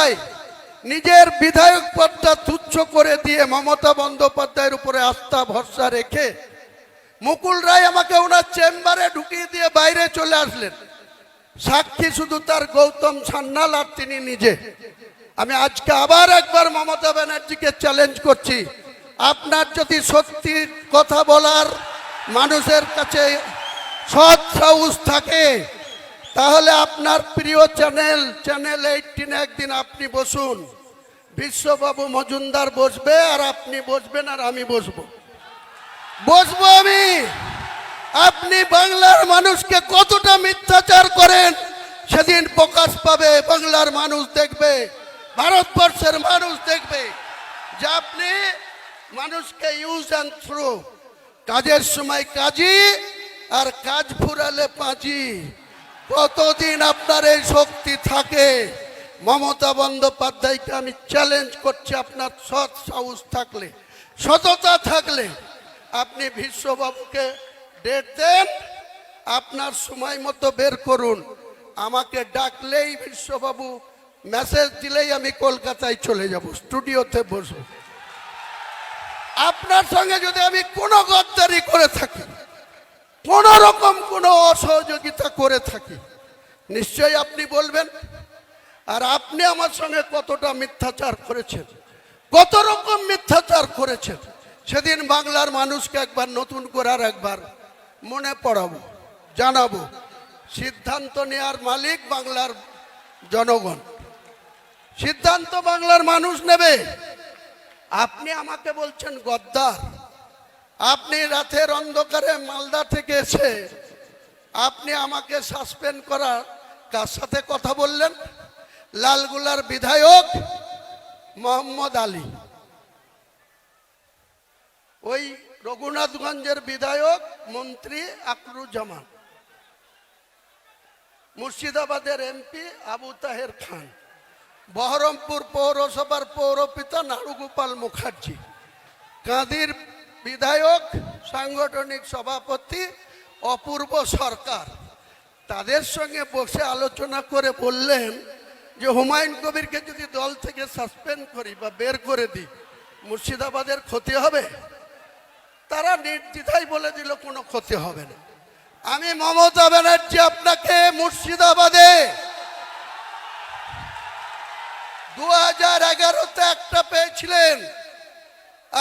রায় নিজের বিধায়ক পদটা তুচ্ছ করে দিয়ে মমতা বন্দ্যোপাধ্যায়ের উপরে আস্থা ভরসা রেখে মুকুল রায় আমাকে ওনার চেম্বারে ঢুকিয়ে দিয়ে বাইরে চলে আসলেন। সাক্ষী শুধু তার গৌতম সান্যাল আর তিনি নিজে। আমি আজকে আবার একবার মমতা ব্যানার্জিকে চ্যালেঞ্জ করছি, আপনার যদি সত্যি কথা বলার মানুষের কাছে সৎ সাহস থাকে তাহলে আপনার প্রিয় চ্যানেল 18 একদিন আপনি বসুন, বিশ্ববাবু মজুমদার বসবে আর আপনি বসবেন আর আমি বসবো আমি। আপনি বাংলার মানুষকে কতটা মিথ্যাচার করেন সেদিন প্রকাশ পাবে, বাংলার মানুষ দেখবে, ভারতবর্ষের মানুষ দেখবে যে আপনি মানুষকে ইউজ অ্যান্ড থ্রো, কাজের সময় কাজী আর কাজ ফুরালে পাঁচি। কতদিন আপনার এই শক্তি থাকে? মমতা বন্দ্যোপাধ্যায়কে আমি চ্যালেঞ্জ করছি, আপনার সৎ সাহস থাকলে, সততা থাকলে আপনি বিশ্ববাবুকে ডেট দেন, আপনার সময় মতো বের করুন। আমাকে ডাকলেই বিশ্ববাবু মেসেজ দিলেই আমি কলকাতায় চলে যাব, স্টুডিওতে বসবো। আপনার সঙ্গে যদি আমি কোনো গদ্দারি করে থাকি, কোন রকম কোনো অসহযোগিতা করে থাকি, নিশ্চয়ই আপনি বলবেন। আর আপনি আমার সঙ্গে কতটা মিথ্যাচার করেছেন, কত রকম মিথ্যাচার করেছেন, সেদিন বাংলার মানুষকে একবার নতুন করে আর একবার মনে পড়াবো, জানাবো। সিদ্ধান্ত নেওয়ার মালিক বাংলার জনগণ, সিদ্ধান্ত বাংলার মানুষ নেবে। আপনি আমাকে বলছেন গদ্দার। আপনি রাতের অন্ধকারে মালদা থেকে এসে আপনি আমাকে সাসপেন্ড করার কার সাথে কথা বললেন? লালগুলার বিধায়ক মোহাম্মদ আলী, ওই রঘুনাথগঞ্জের বিধায়ক মন্ত্রী আকরুজ্জামান, মুর্শিদাবাদের এমপি আবু তাহের খান, বহরমপুর পৌরসভার পৌরপিতা নাড়ুগোপাল মুখার্জি, কাঁদির বিধায়ক সাংগঠনিক সভাপতি অপূর্ব সরকার, তাদের সঙ্গে বসে আলোচনা করে বললেন যে হুমায়ুন কবিরকে যদি দল থেকে সাসপেন্ড করি বা বের করে দিই মুর্শিদাবাদের ক্ষতি হবে। তারা নির্দ্বিধায় বলে দিল কোনো ক্ষতি হবে না। আমি মমতা ব্যানার্জি আপনাকে মুর্শিদাবাদে 2011-তে একটা পেয়েছিলেন,